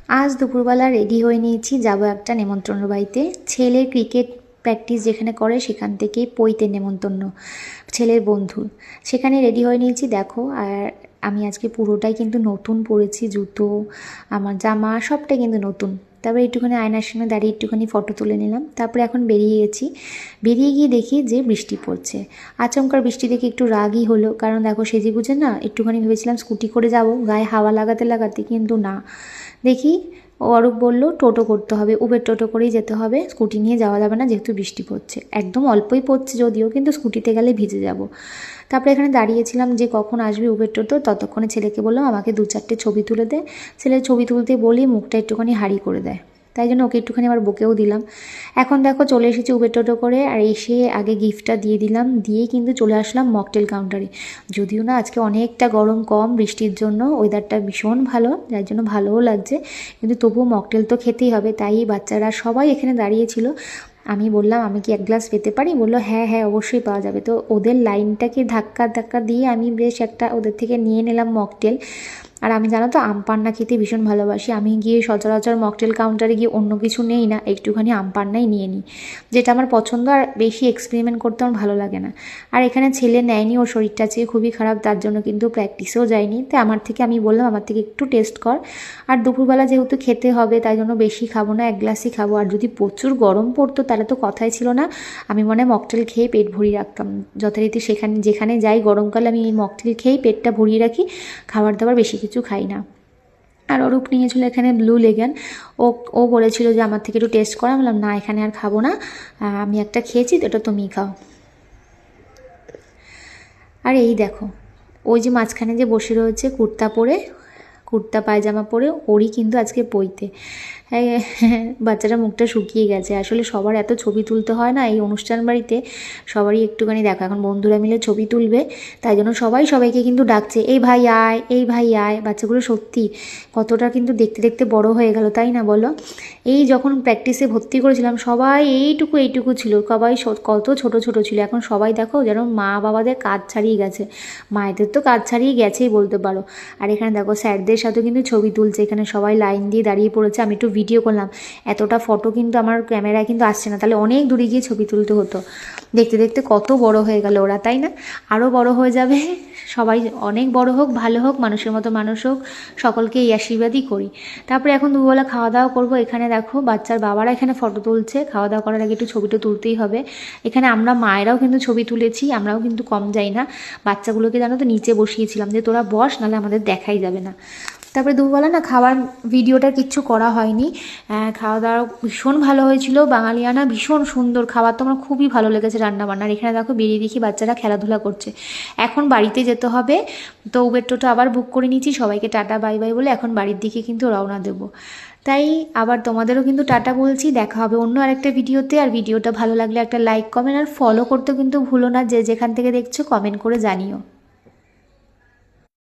আজ দুপুরবেলা রেডি হয়ে নিয়েছি, যাব একটা নেমন্ত্রণ বাড়িতে। ছেলের ক্রিকেট প্র্যাকটিস যেখানে করে সেখান থেকেই পৈতে নেমন্তন্ন, ছেলের বন্ধু। সেখানে রেডি হয়ে নিয়েছি দেখো। আর আমি আজকে পুরোটাই কিন্তু নতুন পরেছি, জুতো, আমার জামা সবটাই কিন্তু নতুন। তারপরে একটুখানি আয়নার সামনে দাঁড়িয়ে একটুখানি ফটো তুলে নিলাম। তারপরে এখন বেরিয়ে গেছি। বেরিয়ে গিয়ে দেখি যে বৃষ্টি পড়ছে। আচমকার বৃষ্টি দেখে একটু রাগই হলো, কারণ দেখো সেজে গুজে না একটুখানি ভেবেছিলাম স্কুটি করে যাব গায়ে হাওয়া লাগাতে লাগাতে, কিন্তু না, দেখি অরূপ বলল টোটো করতে হবে, উবের টোটো করেই যেতে হবে, স্কুটি নিয়ে যাওয়া যাবে না যেহেতু বৃষ্টি পড়ছে। একদম অল্পই পড়ছে যদিও, কিন্তু স্কুটিতে গেলে ভিজে যাব। তারপরে এখানে দাঁড়িয়েছিলাম যে কখন আসবে উবের টোটো। ততক্ষণে ছেলেকে বললাম আমাকে 2-4টে ছবি তুলে দে। ছেলে ছবি তুলতে বলি মুখটা একটুখানি হাঁড়ি করে দেয়, তাই জন্য ওকে একটুখানি আবার বকেও দিলাম। এখন দেখো চলে এসেছি উবের টোটো করে, আর এসে আগে গিফটটা দিয়ে দিলাম, দিয়ে কিন্তু চলে আসলাম মকটেল কাউন্টারে। যদিও না আজকে অনেকটা গরম কম বৃষ্টির জন্য, ওয়েদারটা ভীষণ ভালো, যার জন্য ভালোও লাগছে, কিন্তু তবুও মকটেল তো খেতেই হবে। তাই বাচ্চারা সবাই এখানে দাঁড়িয়েছিল। আমি বললাম আমি কি 1 গ্লাস পেতে পারি? বললো হ্যাঁ হ্যাঁ অবশ্যই পাওয়া যাবে। তো ওদের লাইনটাকে ধাক্কা ধাক্কা দিয়ে আমি বেশ একটা ওদের থেকে নিয়ে নিলাম মকটেল। আর আমি জানো তো আম পান্না খেতে ভীষণ ভালোবাসি। আমি গিয়ে সচরাচর মকটেল কাউন্টারে গিয়ে অন্য কিছু নেই না, একটুখানি আম পান্নাই নিয়ে নিই, যেটা আমার পছন্দ। আর বেশি এক্সপেরিমেন্ট করতে আমার ভালো লাগে না। আর এখানে ছেলে নেয়নি, ওর শরীরটা চেয়ে খুবই খারাপ, তার জন্য কিন্তু প্র্যাকটিসেও যায়নি। তাই আমার থেকে আমি বললাম আমার থেকে একটু টেস্ট কর। আর দুপুরবেলা যেহেতু খেতে হবে তাই জন্য বেশি খাবো না, 1 গ্লাসই খাবো। আর যদি প্রচুর গরম পড়তো তাহলে তো কথাই ছিল না, আমি মনে হয় মকটেল খেয়ে পেট ভরিয়ে রাখতাম। যথারীতি সেখানে যেখানে যাই গরমকালে আমি এই মকটেল খেয়েই পেটটা ভরিয়ে রাখি, খাবার দাবার বেশি কিছু খাই না। আর অরূপ নিয়েছিল এখানে ব্লু লেগন। ও ও বলেছিল যে আমার থেকে একটু টেস্ট করা, বললাম না এখানে আর খাবো না, আমি একটা খেয়েছি তো এটা তুমিই খাও। আর এই দেখো ওই যে মাঝখানে যে বসে রয়েছে কুর্তা পরে, কুর্তা পায়জামা পরে, ওরই কিন্তু আজকে পৈতে। বাচ্চাটা মুখটা শুকিয়ে গেছে। আসলে সবার এত ছবি তুলতে হয় না এই অনুষ্ঠান বাড়িতে, সবারই একটুখানি দেখো এখন বন্ধুরা মিলে ছবি তুলবে, তাই জন্য সবাই সবাইকে কিন্তু ডাকছে, এই ভাই আয়, এই ভাই আয়। বাচ্চাগুলো সত্যি কতটা কিন্তু দেখতে দেখতে বড় হয়ে গেল, তাই না বলো? এই যখন প্র্যাকটিসে ভর্তি করেছিলাম সবাই এইটুকু ছিল, সবাই কত ছোট ছোট ছিল। এখন সবাই দেখো যেন মা বাবাদের কাজ ছাড়িয়ে গেছে, মায়েদের তো কাজ ছাড়িয়ে গেছেই বলতে পারো। আর এখানে দেখো স্যারদের সাথেও কিন্তু ছবি তুলছে, এখানে সবাই লাইন দিয়ে দাঁড়িয়ে পড়েছে। আমি একটু ভিডিও করলাম, এতটা ফটো কিন্তু আমার ক্যামেরায় কিন্তু আসছে না, তাহলে অনেক দূরে গিয়ে ছবি তুলতে হতো। দেখতে দেখতে কত বড় হয়ে গেল ওরা, তাই না? আরও বড় হয়ে যাবে, সবাই অনেক বড় হোক, ভালো হোক, মানুষের মতো মানুষ হোক, সকলকে এই আশীর্বাদই করি। তারপরে এখন দুবেলা খাওয়া দাওয়া করবো। এখানে দেখো বাচ্চার বাবারা এখানে ফটো তুলছে, খাওয়া দাওয়া করার আগে একটু ছবিটা তুলতেই হবে। এখানে আমরা মায়েরাও কিন্তু ছবি তুলেছি, আমরাও কিন্তু কম যাই না। বাচ্চাগুলোকে জানো তো নিচে বসিয়েছিলাম যে তোরা বস, নাহলে আমাদের দেখাই যাবে না। তারপরে দুপুরবেলা না খাবার ভিডিওটা কিচ্ছু করা হয়নি। খাওয়া দাওয়া ভীষণ ভালো হয়েছিল, বাঙালিয়ানা ভীষণ সুন্দর খাবার, তো আমার খুবই ভালো লেগেছে রান্নাবান্নার। এখানে দেখো বেরিয়ে দেখি বাচ্চারা খেলাধুলা করছে। এখন বাড়িতে যেতে হবে, তো উবের টোটো আবার বুক করে নিয়েছি, সবাইকে টাটা বাই বাই বলে এখন বাড়ির দিকে কিন্তু রওনা দেবো। তাই আবার তোমাদেরও কিন্তু টাটা বলছি, দেখা হবে অন্য আরেকটা ভিডিওতে। আর ভিডিওটা ভালো লাগলে একটা লাইক, কমেন্ট আর ফলো করতে কিন্তু ভুলো না, যে যেখান থেকে দেখছো কমেন্ট করে জানিও।